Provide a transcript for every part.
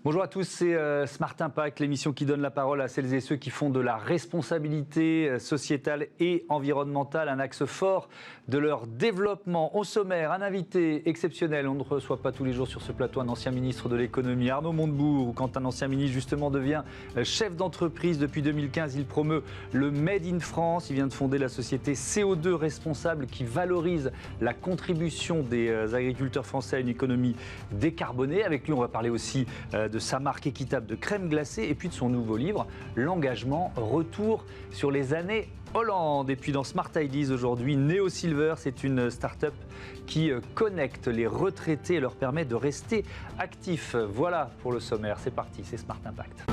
Bonjour à tous, c'est Smart Impact, l'émission qui donne la parole à celles et ceux qui font de la responsabilité sociétale et environnementale un axe fort de leur développement. Au sommaire, un invité exceptionnel. On ne reçoit pas tous les jours sur ce plateau un ancien ministre de l'économie, Arnaud Montebourg, ou quand un ancien ministre justement devient chef d'entreprise depuis 2015, il promeut le Made in France. Il vient de fonder la société CO2 Responsable qui valorise la contribution des agriculteurs français à une économie décarbonée. Avec lui, on va parler aussi de sa marque équitable de crème glacée et puis de son nouveau livre, L'engagement, retour sur les années Hollande. Et puis dans Smart Ideas aujourd'hui, Neo Silver, c'est une start-up qui connecte les retraités et leur permet de rester actifs. Voilà pour le sommaire, c'est parti, c'est Smart Impact.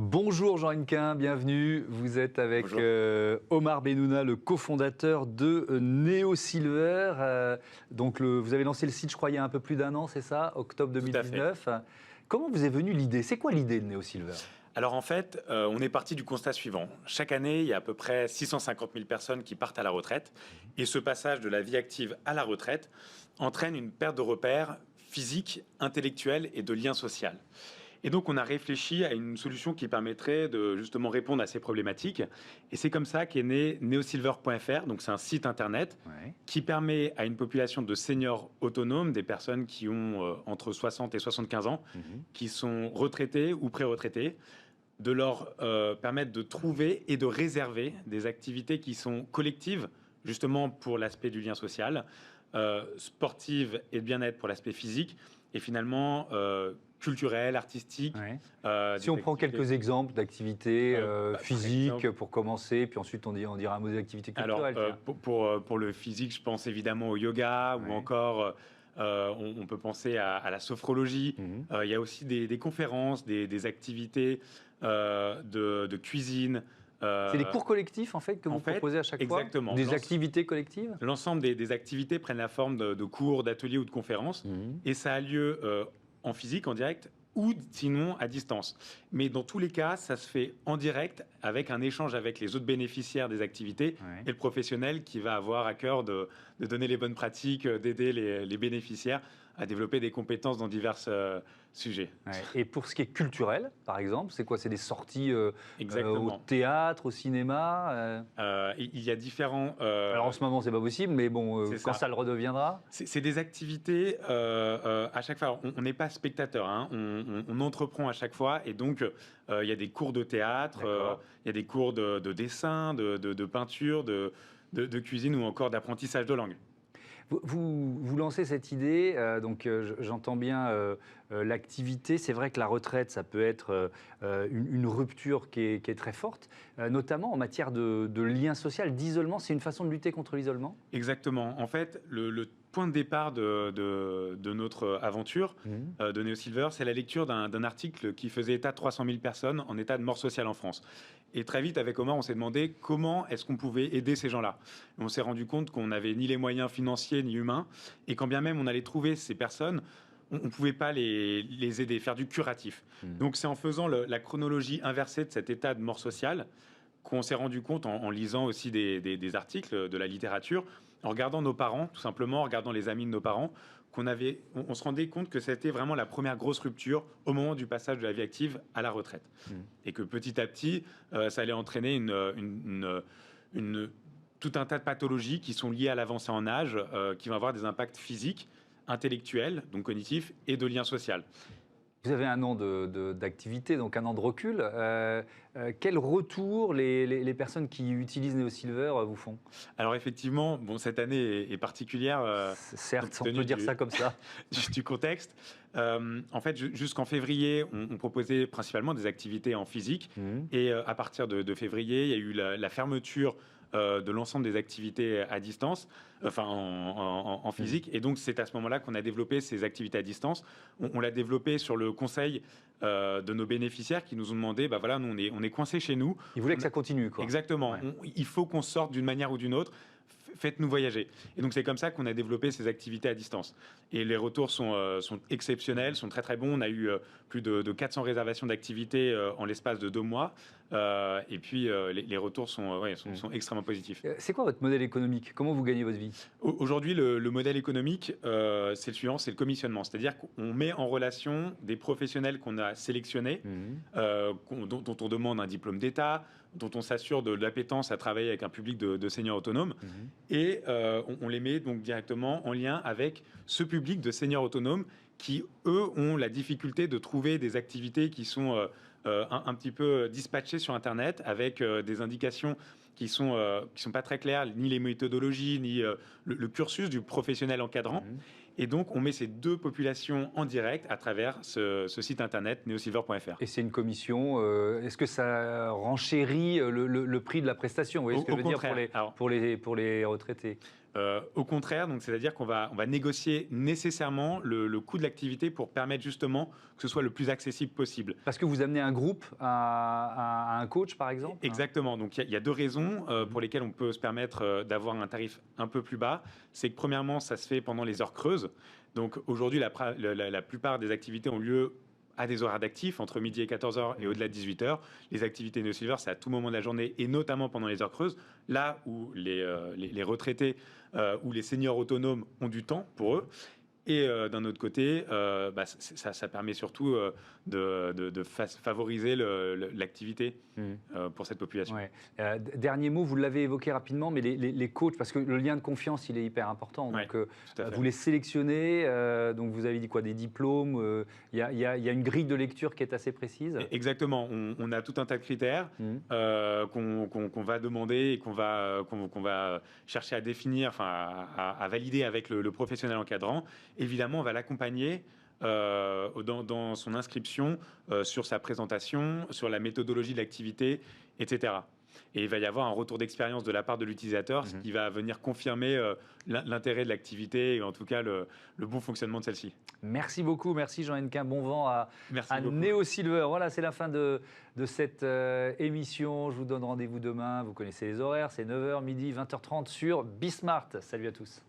Bonjour Jean Hennequin, bienvenue. Vous êtes avec Omar Bennouna, le cofondateur de Neo Silver. Vous avez lancé le site, je crois, il y a un peu plus d'un an, c'est ça, octobre 2019. Comment vous est venue l'idée? C'est quoi l'idée de Neo Silver? Alors en fait, on est parti du constat suivant. Chaque année, il y a à peu près 650 000 personnes qui partent à la retraite. Et ce passage de la vie active à la retraite entraîne une perte de repères physiques, intellectuels et de liens sociaux. Et donc, on a réfléchi à une solution qui permettrait de justement répondre à ces problématiques. Et c'est comme ça qu'est né neosilver.fr. Donc, c'est un site internet qui permet à une population de seniors autonomes, des personnes qui ont entre 60 et 75 ans, qui sont retraités ou pré-retraités, de leur permettre de trouver et de réserver des activités qui sont collectives, justement pour l'aspect du lien social, sportives et de bien-être pour l'aspect physique, et finalement culturel, artistique. Si on prend quelques exemples d'activités physiques pour commencer, puis ensuite on dira un mot d'activités culturelles. Alors, pour le physique, je pense évidemment au yoga ou encore on peut penser à la sophrologie. Il y a aussi des conférences, des activités de cuisine. C'est des cours collectifs en fait que vous proposez à chaque fois? Exactement. Des activités collectives? L'ensemble des activités prennent la forme de cours, d'ateliers ou de conférences. Et ça a lieu en physique, en direct, ou sinon à distance. Mais dans tous les cas, ça se fait en direct avec un échange avec les autres bénéficiaires des activités et le professionnel qui va avoir à cœur de donner les bonnes pratiques, d'aider les bénéficiaires à développer des compétences dans divers sujets. Et pour ce qui est culturel, par exemple, c'est quoi? C'est des sorties au théâtre, au cinéma Il y a différents... Alors en ce moment, c'est pas possible, mais bon, quand ça le redeviendra? C'est des activités à chaque fois. On n'est pas spectateur, hein, on entreprend à chaque fois. Et donc, il y a des cours de théâtre, il y a des cours de dessin, de peinture, de cuisine ou encore d'apprentissage de langue. Vous lancez cette idée, j'entends bien l'activité. C'est vrai que la retraite, ça peut être une rupture qui est très forte, notamment en matière de lien social, d'isolement. C'est une façon de lutter contre l'isolement? Exactement. En fait, le point de départ de notre aventure de Neo Silver, c'est la lecture d'un article qui faisait état de 300 000 personnes en état de mort sociale en France. Et très vite, avec Omar, on s'est demandé comment est-ce qu'on pouvait aider ces gens-là. On s'est rendu compte qu'on n'avait ni les moyens financiers ni humains, et quand bien même on allait trouver ces personnes, on ne pouvait pas les aider, faire du curatif. Donc c'est en faisant la chronologie inversée de cet état de mort sociale qu'on s'est rendu compte, en lisant aussi des articles, de la littérature, en regardant nos parents, tout simplement, en regardant les amis de nos parents, on se rendait compte que c'était vraiment la première grosse rupture au moment du passage de la vie active à la retraite. Et que petit à petit, ça allait entraîner tout un tas de pathologies qui sont liées à l'avancée en âge, qui vont avoir des impacts physiques, intellectuels, donc cognitifs, et de lien social. Vous avez un an d'activité, donc un an de recul. Quel retour les personnes qui utilisent Neo Silver vous font? Alors effectivement, cette année est particulière. Certes, on peut dire ça comme ça. Du contexte. En fait, jusqu'en février, on proposait principalement des activités en physique. Et à partir de février, il y a eu la fermeture de l'ensemble des activités à distance, enfin en physique. Et donc, c'est à ce moment-là qu'on a développé ces activités à distance. On l'a développé sur le conseil de nos bénéficiaires qui nous ont demandé, voilà, nous, on est coincés chez nous. Ils voulaient que ça continue, quoi. Exactement. Il faut qu'on sorte d'une manière ou d'une autre. faites-nous voyager. Et donc c'est comme ça qu'on a développé ces activités à distance. Et les retours sont exceptionnels, sont très très bons. On a eu plus de 400 réservations d'activités en l'espace de 2 mois. Et puis les retours sont extrêmement positifs. C'est quoi votre modèle économique? Comment vous gagnez votre vie? Aujourd'hui, le modèle économique, c'est le suivant, c'est le commissionnement. C'est-à-dire qu'on met en relation des professionnels qu'on a sélectionnés, dont on demande un diplôme d'État, dont on s'assure de l'appétence à travailler avec un public de seniors autonomes, et on les met donc directement en lien avec ce public de seniors autonomes qui, eux, ont la difficulté de trouver des activités qui sont un petit peu dispatchées sur Internet, avec des indications qui sont pas très claires, ni les méthodologies, ni le cursus du professionnel encadrant. Et donc, on met ces deux populations en direct à travers ce site internet neosilver.fr. Et c'est une commission. Est-ce que ça renchérit le prix de la prestation? Vous voyez ce que je veux dire pour les retraités? Au contraire, donc c'est-à-dire qu'on va négocier nécessairement le coût de l'activité pour permettre justement que ce soit le plus accessible possible. Parce que vous amenez un groupe à un coach, par exemple? Exactement. Donc il y a 2 raisons pour lesquelles on peut se permettre d'avoir un tarif un peu plus bas. C'est que premièrement, ça se fait pendant les heures creuses. Donc aujourd'hui, la plupart des activités ont lieu à des horaires d'actifs, entre midi et 14h et au-delà de 18h. Les activités NeoSilver, c'est à tout moment de la journée et notamment pendant les heures creuses, là où les retraités ou les seniors autonomes ont du temps pour eux. Et d'un autre côté, ça permet surtout de favoriser l'activité pour cette population. Ouais. Dernier mot, vous l'avez évoqué rapidement, mais les coachs, parce que le lien de confiance, il est hyper important. Donc, vous les sélectionnez, donc vous avez dit quoi, des diplômes, il y a une grille de lecture qui est assez précise. Exactement, on a tout un tas de critères qu'on va demander et qu'on va chercher à définir, à valider avec le professionnel encadrant. Évidemment, on va l'accompagner dans son inscription, sur sa présentation, sur la méthodologie de l'activité, etc. Et il va y avoir un retour d'expérience de la part de l'utilisateur, ce qui va venir confirmer l'intérêt de l'activité et en tout cas le bon fonctionnement de celle-ci. Merci beaucoup, merci Jean Hennequin, bon vent à NeoSilver. Voilà, c'est la fin de cette émission. Je vous donne rendez-vous demain, vous connaissez les horaires, c'est 9h, midi, 20h30 sur Bismart. Salut à tous.